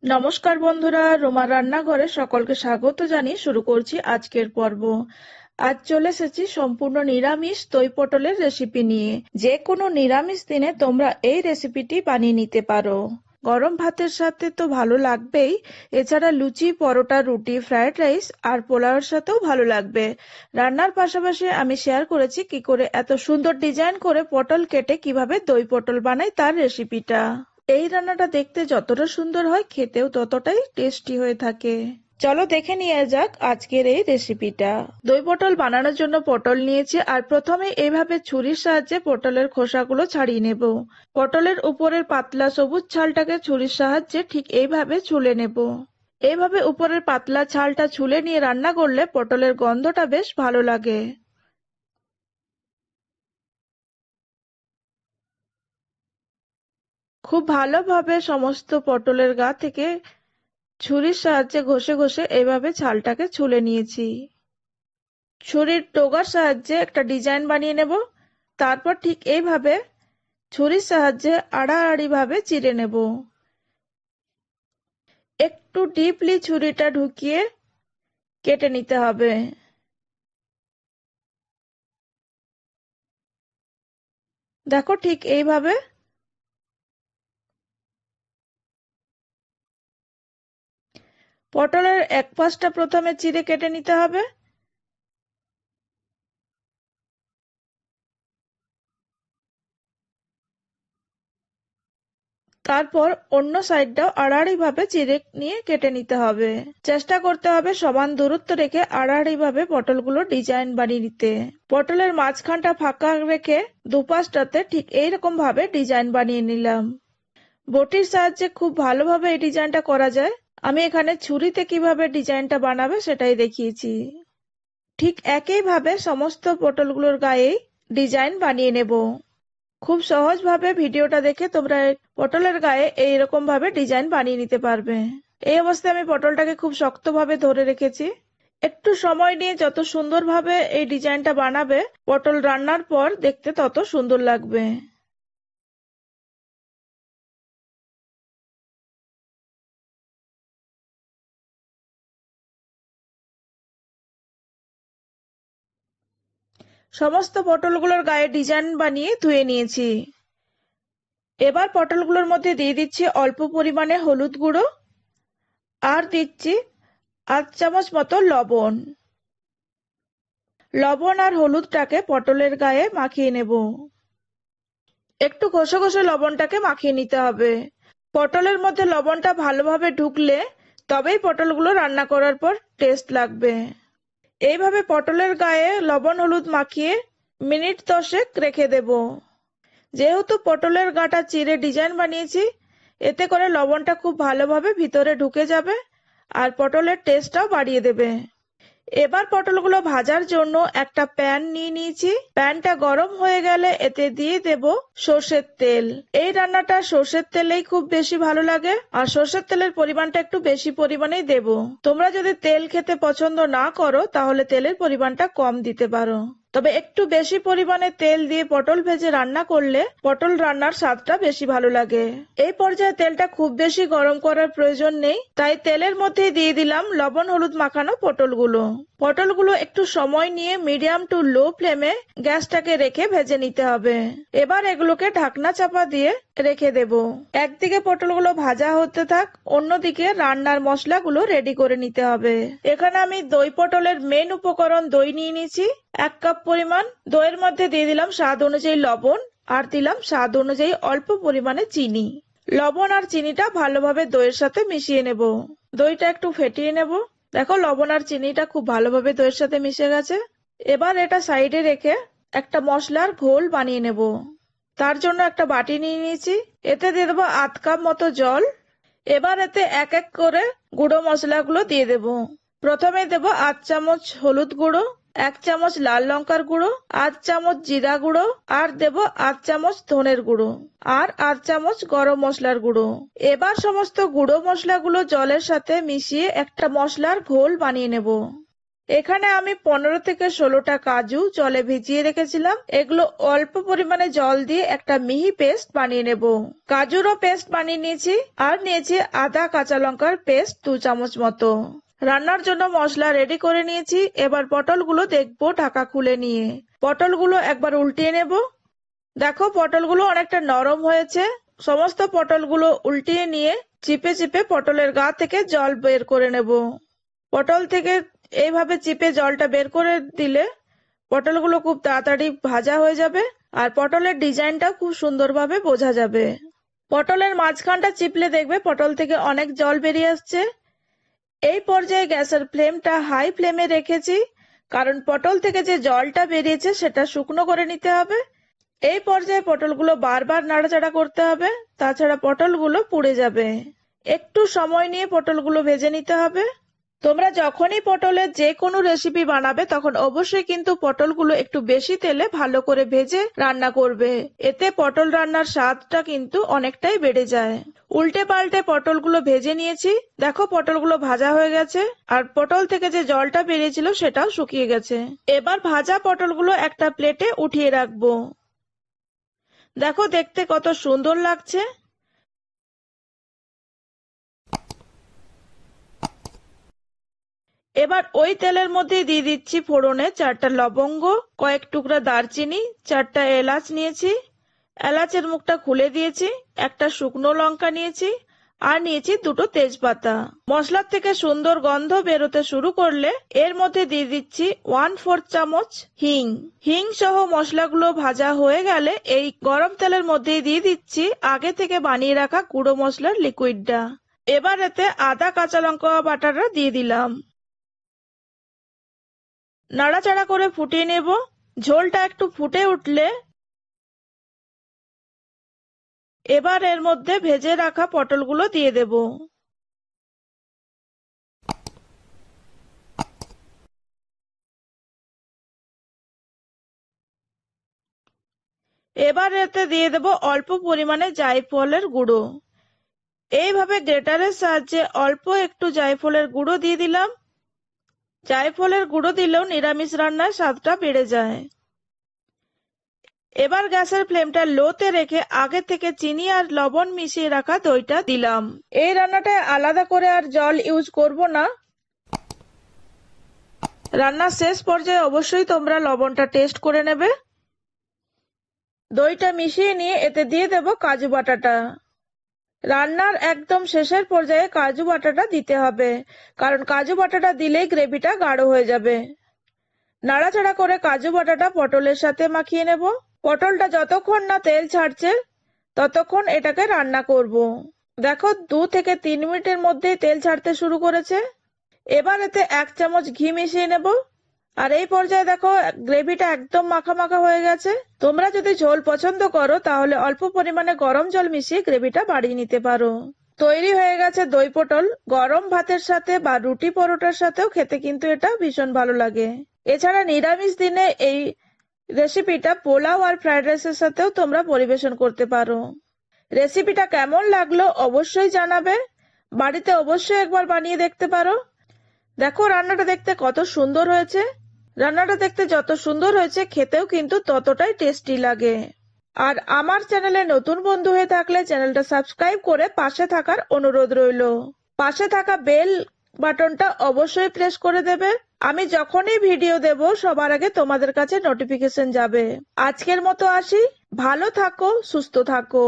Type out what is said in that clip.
নমস্কার বন্ধুরা, রোমার রান্নাঘরে সকলকে স্বাগত জানিয়ে শুরু করছি আজকের পর্ব। আজ চলে এসেছি সম্পূর্ণ নিরামিষ দই পটলের রেসিপি নিয়ে। যে কোনো নিরামিষ দিনে তোমরা এই রেসিপিটি বানিয়ে নিতে পারো। গরম ভাতের সাথে তো ভালো লাগবেই, এছাড়া লুচি, পরোটা, রুটি, ফ্রাইড রাইস আর পোলাওয়ের সাথেও ভালো লাগবে। রান্নার পাশাপাশি আমি শেয়ার করেছি কি করে এত সুন্দর ডিজাইন করে পটল কেটে কিভাবে দই পটল বানাই তার রেসিপিটা। এই রান্নাটা দেখতে যতটা সুন্দর হয়, খেতেও ততটাই টেস্টি হয়ে থাকে। চলো দেখে নেওয়া যাক আজকের এই রেসিপিটা। দই পটল বানানোর জন্য পটল নিয়েছি, আর প্রথমে এইভাবে ছুরির সাহায্যে পটলের খোসাগুলো ছাড়িয়ে নেব। পটলের উপরের পাতলা সবুজ ছালটাকে ছুরির সাহায্যে ঠিক এইভাবে ছুলে নেব। এইভাবে উপরের পাতলা ছালটা ছুলে নিয়ে রান্না করলে পটলের গন্ধটা বেশ ভালো লাগে। খুব ভালোভাবে সমস্ত পটলের গা থেকে ছুরির সাহায্যে ঘষে ঘষে এইভাবে ছালটাকে ছুলে নিয়েছি। ছুরির ডগার সাহায্যে একটা ডিজাইন বানিয়ে নেব। তারপর ঠিক এইভাবে ছুরির সাহায্যে আড়াআড়ি ভাবে চিড়ে নেব। একটু ডিপলি ছুরিটা ঢুকিয়ে কেটে নিতে হবে। দেখো ঠিক এইভাবে। পটলের এক পাশটা প্রথমে চিড়ে কেটে নিতে হবে। তারপর অন্য সাইডটাও আড়াআড়ি ভাবে চিড়ে নিয়ে কেটে নিতে হবে। চেষ্টা করতে হবে সমান দূরত্ব রেখে আড়াআড়ি ভাবে পটলগুলো ডিজাইন বানিয়ে নিতে। পটলের মাঝখানটা ফাঁকা রেখে দুপাশটাতে ঠিক এইরকম ভাবে ডিজাইন বানিয়ে নিলাম। বটির সাহায্যে খুব ভালোভাবে এই ডিজাইনটা করা যায়। আমি এখানে ছুরিতে কিভাবে ডিজাইনটা বানাবে সেটাই দেখিয়েছি। ঠিক একইভাবে সমস্ত পটলগুলোর গায়ে ডিজাইন বানিয়ে নেব। খুব সহজভাবে ভিডিওটা দেখে তোমরা পটলের গায়ে এইরকম ভাবে ডিজাইন বানিয়ে নিতে পারবে। এই অবস্থায় আমি পটলটাকে খুব শক্তভাবে ধরে রেখেছি। একটু সময় নিয়ে যত সুন্দরভাবে এই ডিজাইনটা বানাবে, পটল রান্নার পর দেখতে তত সুন্দর লাগবে। সমস্ত পটলগুলোর গায়ে ডিজাইন বানিয়ে ধুয়ে নিয়েছি। এবার পটলগুলোর মধ্যে দিয়ে দিচ্ছি অল্প পরিমাণে হলুদ গুঁড়ো, আর দিচ্ছি 1/2 চামচ মতো লবণ। লবণ আর হলুদটাকে পটলের গায়ে মাখিয়ে নেব। একটু ঘষে ঘষে লবণটাকে মাখিয়ে নিতে হবে। পটলের মধ্যে লবণটা ভালোভাবে ঢুকলে তবেই পটলগুলো রান্না করার পর টেস্ট লাগবে। এইভাবে পটলের গায়ে লবণ হলুদ মাখিয়ে মিনিট 10 রেখে দেব। যেহেতু পটলের গাটা চিড়ে ডিজাইন বানিয়েছি, এতে করে লবণটা খুব ভালোভাবে ভিতরে ঢুকে যাবে আর পটলের টেস্টটাও বাড়িয়ে দেবে। এবার পটলগুলো ভাজার জন্য একটা প্যান নিয়ে নিয়েছি। প্যানটা গরম হয়ে গেলে এতে দিয়ে দেব সর্ষের তেল। এই রান্নাটা সর্ষের তেলেই খুব বেশি ভালো লাগে, আর সর্ষের তেলের পরিমাণটা একটু বেশি পরিমাণেই দেব। তোমরা যদি তেল খেতে পছন্দ না করো তাহলে তেলের পরিমাণটা কম দিতে পারো। তবে একটু বেশি পরিমাণে তেল দিয়ে পটল ভেজে রান্না করলে পটল রান্নার স্বাদটা বেশি ভালো লাগে। এই পর্যায়ে তেলটা খুব বেশি গরম করার প্রয়োজন নেই, তাই তেলের মধ্যে দিয়ে দিলাম লবণ হলুদ মাখানো পটলগুলো। পটলগুলো একটু সময় নিয়ে মিডিয়াম টু লো ফ্লেমে গ্যাসটাকে রেখে ভেজে নিতে হবে। এবার এগুলোকে ঢাকনা চাপা দিয়ে রেখে দেব। একদিকে পটলগুলো ভাজা হতে থাক, অন্যদিকে রান্নার মশলাগুলো রেডি করে নিতে হবে। এখানে আমি দই পটলের মেন উপকরণ দই নিয়ে নিয়েছি 1 কাপ পরিমাণ। দইয়ের মধ্যে দিয়ে দিলাম স্বাদ অনুযায়ী লবণ, আর দিলাম স্বাদ অনুযায়ী অল্প পরিমাণে চিনি। লবণ আর চিনিটা ভালোভাবে দইয়ের সাথে মিশিয়ে নেব। দইটা একটু ফেটিয়ে নেব। দেখো লবণ আর চিনিটা খুব ভালোভাবে দইয়ের সাথে মিশে গেছে। এবার এটা সাইডে রেখে একটা মশলার ঘোল বানিয়ে নেব। তার জন্য একটা বাটি নিয়ে নিয়েছি, এতে দিয়ে দেবো 1/2 কাপ মতো জল। এবার এতে এক এক করে গুঁড়ো মশলাগুলো দিয়ে দেব। প্রথমে দেব 1 চামচ হলুদ গুঁড়ো, 1 চামচ লাল লঙ্কার গুঁড়ো, 1 চামচ জিরা গুঁড়ো, আর দেব 1 চামচ ধনের গুঁড়ো, আর 1 চামচ গরম মশলার গুঁড়ো। এবার সমস্ত গুঁড়ো মশলাগুলো জলের সাথে মিশিয়ে একটা মশলার ঘোল বানিয়ে নেব। এখানে আমি 15 থেকে 16টা কাজু জলে ভিজিয়ে রেখেছিলাম। এগুলো অল্প পরিমাণে জল দিয়ে একটা মিহি পেস্ট বানিয়ে নেব। কাজুরও পেস্ট বানিয়ে নিয়েছি আর নিয়েছি আদা কাঁচা লঙ্কার পেস্ট 2 চামচ মতো। রান্নার জন্য মশলা রেডি করে নিয়েছি। এবার পটলগুলো দেখবো ঢাকা খুলে নিয়ে। পটলগুলো একবার উল্টিয়ে নেব। দেখো পটলগুলো অনেকটা নরম হয়েছে। সমস্ত পটলগুলো উল্টিয়ে নিয়ে চিপে চিপে পটলের গা থেকে জল বের করে নেব। পটল থেকে এইভাবে চিপে জলটা বের করে দিলে পটলগুলো খুব তাড়াতাড়ি ভাজা হয়ে যাবে আর পটলের ডিজাইনটা খুব সুন্দরভাবে বোঝা যাবে। পটলের মাঝখানটা চিপলে দেখবে পটল থেকে অনেক জল বেরিয়ে আসছে। এই পর্যায়ে গ্যাসের ফ্লেমটা হাই ফ্লেমে রেখেছি, কারণ পটল থেকে যে জলটা বেরিয়েছে সেটা শুকনো করে নিতে হবে। এই পর্যায়ে পটলগুলো বারবার নাড়াচাড়া করতে হবে, তাছাড়া পটলগুলো পুড়ে যাবে। একটু সময় নিয়ে পটলগুলো ভেজে নিতে হবে। তোমরা যখনই পটলের যে কোনো রেসিপি বানাবে তখন অবশ্যই কিন্তু পটলগুলো একটু বেশি তেলে ভালো করে ভেজে রান্না করবে। এতে পটল রান্নার স্বাদটা কিন্তু অনেকটাই বেড়ে যায়। উল্টে পাল্টে পটলগুলো ভেজে নিয়েছি। দেখো পটলগুলো ভাজা হয়ে গেছে আর পটল থেকে যে জলটা বেরিয়েছিল সেটাও শুকিয়ে গেছে। এবার ভাজা পটলগুলো একটা প্লেটে উঠিয়ে রাখবো। দেখো দেখতে কত সুন্দর লাগছে। এবার ওই তেলের মধ্যে দিয়ে দিচ্ছি ফোড়নে 4টা লবঙ্গ, কয়েক টুকরা দারচিনি, 4টা এলাচ নিয়েছি। এলাচের মুখটা খুলে দিয়েছি। একটা শুকনো লঙ্কা নিয়েছি আর নিয়েছি 2টো তেজপাতা। মশলার থেকে সুন্দর গন্ধ বেরোতে শুরু করলে এর মধ্যে দিয়ে দিচ্ছি 1/4 চামচ হিং। হিং সহ মশলাগুলো ভাজা হয়ে গেলে এই গরম তেলের মধ্যে দিয়ে দিচ্ছি আগে থেকে বানিয়ে রাখা গুঁড়ো মশলার লিকুইডটা। এবার এতে আদা কাঁচা লঙ্কা বাটাটা দিয়ে দিলাম। নাড়াচাড়া করে ফুটিয়ে নেব। ঝোলটা একটু ফুটে উঠলে এবার এর মধ্যে ভেজে রাখা পটলগুলো দিয়ে দেব। এবার এতে দিয়ে দেব অল্প পরিমাণে জায়ফলের গুঁড়ো। এইভাবে গ্রেটারের সাহায্যে অল্প একটু জায়ফলের গুঁড়ো দিয়ে দিলাম। জায়ফলের গুঁড়ো দিলেও নিরামিষ রান্নার স্বাদটা বেড়ে যায়। এবার গ্যাসের ফ্লেমটা লোতে রেখে আগে থেকে চিনি আর লবণ মিশিয়ে রাখা দইটা দিলাম। এই রান্নাটায় আলাদা করে আর জল ইউজ করব না। রান্নার শেষ পর্যায়ে অবশ্যই তোমরা লবণটা টেস্ট করে নেবে। দইটা মিশিয়ে নিয়ে এতে দিয়ে দেব কাজু বাটাটা। রান্নার একদম শেষের পর্যায়ে কাজু বাটাটা দিতে হবে, কারণ কাজু বাটাটা দিলেই গ্রেভিটা গাঢ় হয়ে যাবে। নাড়াচাড়া করে কাজু বাটাটা পটলের সাথে মাখিয়ে নেব। পটলটা যতক্ষণ না তেল ছাড়ছে ততক্ষণ এটাকে রান্না করব। দেখো 2 থেকে 3 মিনিটের মধ্যেই তেল ছাড়তে শুরু করেছে। এবার এতে 1 চামচ ঘি মিশিয়ে নেব। আর এই পর্যায়ে দেখো গ্রেভিটা একদম মাখা মাখা হয়ে গেছে। তোমরা যদি ঝোল পছন্দ করো তাহলে অল্প পরিমাণে গরম জল মিশিয়ে গ্রেভিটা বাড়িয়ে নিতে পারো। তৈরি হয়ে গেছে দই পটল। গরম ভাতের সাথে বা রুটি পরোটার সাথেও খেতে কিন্তু এটা ভীষণ ভালো লাগে। এছাড়া নিরামিষ দিনে এই রেসিপিটা পোলাও আর ফ্রাইড রাইসের সাথেও তোমরা পরিবেশন করতে পারো। রেসিপিটা কেমন লাগলো অবশ্যই জানাবে। বাড়িতে অবশ্যই একবার বানিয়ে দেখতে পারো। দেখো রান্নাটা দেখতে কত সুন্দর হয়েছে। রান্নাটা দেখতে যত সুন্দর হয়েছে খেতেও কিন্তু ততটাই টেস্টি লাগে। আর আমার চ্যানেলে নতুন বন্ধু হয়ে থাকলে চ্যানেলটা সাবস্ক্রাইব করে পাশে থাকার অনুরোধ রইল। পাশে থাকা বেল বাটনটা অবশ্যই প্রেস করে দেবে। আমি যখনই ভিডিও দেব সবার আগে তোমাদের কাছে নোটিফিকেশন যাবে। আজকের মতো আসি। ভালো থাকো, সুস্থ থাকো।